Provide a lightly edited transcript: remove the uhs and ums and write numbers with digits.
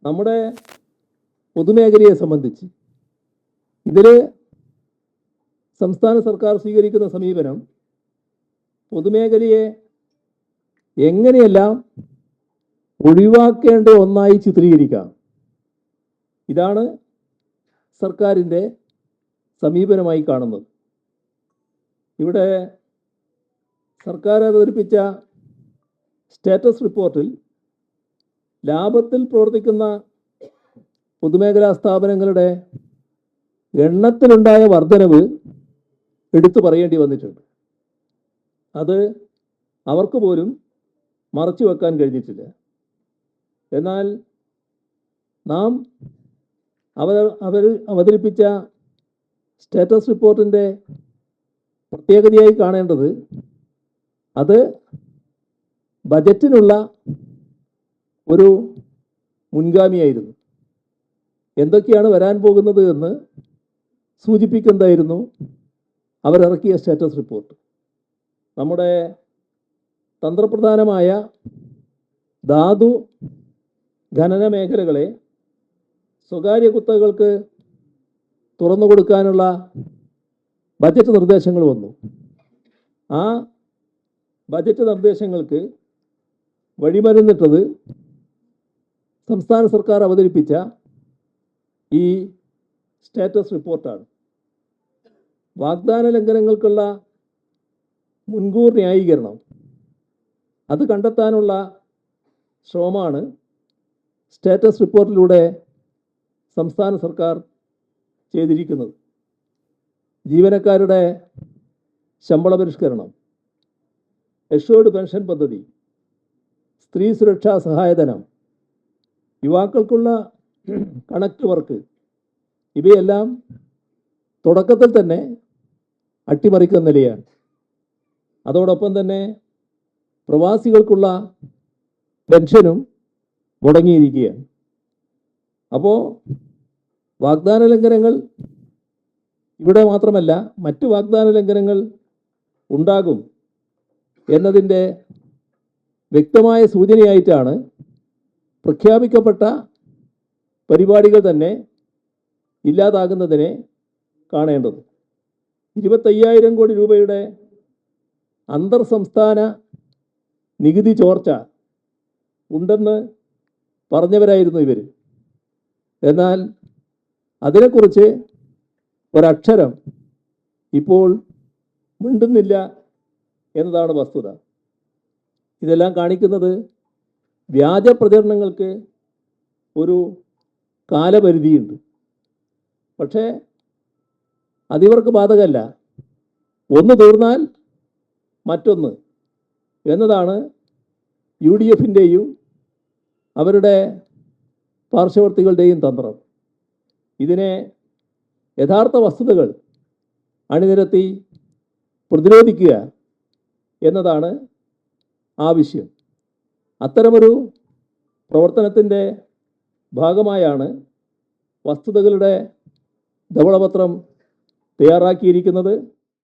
നമ്മുടെ പൊതുമേഖലയെ സംബന്ധിച്ച് ഇതിൽ സംസ്ഥാന സർക്കാർ സ്വീകരിക്കുന്ന സമീപനം പൊതുമേഖലയെ എങ്ങനെയെല്ലാം ഒഴിവാക്കേണ്ട ഒന്നായി ചിത്രീകരിക്കാം. ഇതാണ് സർക്കാരിൻ്റെ സമീപനമായി കാണുന്നത്. ഇവിടെ സർക്കാർ അവതരിപ്പിച്ച സ്റ്റാറ്റസ് റിപ്പോർട്ടിൽ ലാഭത്തിൽ പ്രവർത്തിക്കുന്ന പൊതുമേഖലാ സ്ഥാപനങ്ങളുടെ എണ്ണത്തിലുണ്ടായ വർധനവ് എടുത്തു പറയേണ്ടി വന്നിട്ടുണ്ട്. അത് അവർക്ക് പോലും മറച്ചു വെക്കാൻ കഴിഞ്ഞിട്ടില്ല. എന്നാൽ നാം അവതരിപ്പിച്ച സ്റ്റാറ്റസ് റിപ്പോർട്ടിൻ്റെ പ്രത്യേകതയായി കാണേണ്ടത് അത് ബജറ്റിനുള്ള ഒരു മുൻഗാമിയായിരുന്നു. എന്തൊക്കെയാണ് വരാൻ പോകുന്നത് എന്ന് സൂചിപ്പിക്കുന്നതായിരുന്നു അവരിറക്കിയ സ്റ്റാറ്റസ് റിപ്പോർട്ട്. നമ്മുടെ തന്ത്രപ്രധാനമായ ധാതു ഖനന മേഖലകളെ സ്വകാര്യ കുത്തകകൾക്ക് തുറന്നു കൊടുക്കാനുള്ള ബജറ്റ് നിർദ്ദേശങ്ങൾ വന്നു. ആ ബജറ്റ് നിർദ്ദേശങ്ങൾക്ക് വഴിമരുന്നിട്ടത് സംസ്ഥാന സർക്കാർ അവതരിപ്പിച്ച ഈ സ്റ്റാറ്റസ് റിപ്പോർട്ടാണ്. വാഗ്ദാന ലംഘനങ്ങൾക്കുള്ള മുൻകൂർ ന്യായീകരണം അത് കണ്ടെത്താനുള്ള ശ്രമമാണ് സ്റ്റാറ്റസ് റിപ്പോർട്ടിലൂടെ സംസ്ഥാന സർക്കാർ ചെയ്തിരിക്കുന്നത്. ജീവനക്കാരുടെ ശമ്പള പരിഷ്കരണം, എഷ്വേർഡ് പെൻഷൻ പദ്ധതി, സ്ത്രീ സുരക്ഷാ സഹായധനം, യുവാക്കൾക്കുള്ള കണക്ട് വർക്ക്, ഇവയെല്ലാം തുടക്കത്തിൽ തന്നെ അട്ടിമറിക്കുന്ന നിലയാണ്. അതോടൊപ്പം തന്നെ പ്രവാസികൾക്കുള്ള പെൻഷനും മുടങ്ങിയിരിക്കുകയാണ്. അപ്പോൾ വാഗ്ദാന ലംഘനങ്ങൾ ഇവിടെ മാത്രമല്ല, മറ്റ് വാഗ്ദാന ലംഘനങ്ങൾ ഉണ്ടാകും എന്നതിൻ്റെ വ്യക്തമായ സൂചനയായിട്ടാണ് പ്രഖ്യാപിക്കപ്പെട്ട പരിപാടികൾ തന്നെ ഇല്ലാതാകുന്നതിനെ കാണേണ്ടത്. 25,000 കോടി രൂപയുടെ അന്തർ സംസ്ഥാന നികുതി ചോർച്ച ഉണ്ടെന്ന് പറഞ്ഞവരായിരുന്നു ഇവർ. എന്നാൽ അതിനെക്കുറിച്ച് ഒരക്ഷരം ഇപ്പോൾ മിണ്ടുന്നില്ല എന്നതാണ് വസ്തുത. ഇതെല്ലാം കാണിക്കുന്നത് വ്യാജ പ്രചരണങ്ങൾക്ക് ഒരു കാലപരിധിയുണ്ട്. പക്ഷേ അതിവർക്ക് ബാധകമല്ല. ഒന്ന് തീർന്നാൽ മറ്റൊന്ന് എന്നതാണ് UDF-ൻ്റെയും അവരുടെ പാർശ്വവർത്തികളുടെയും തന്ത്രം. ഇതിനെ യഥാർത്ഥ വസ്തുതകൾ അണിനിരത്തി പ്രതിരോധിക്കുക എന്നതാണ് ആവശ്യം. അത്തരമൊരു പ്രവർത്തനത്തിൻ്റെ ഭാഗമായാണ് വസ്തുതകളുടെ ധവളപത്രം തയ്യാറാക്കിയിരിക്കുന്നത്.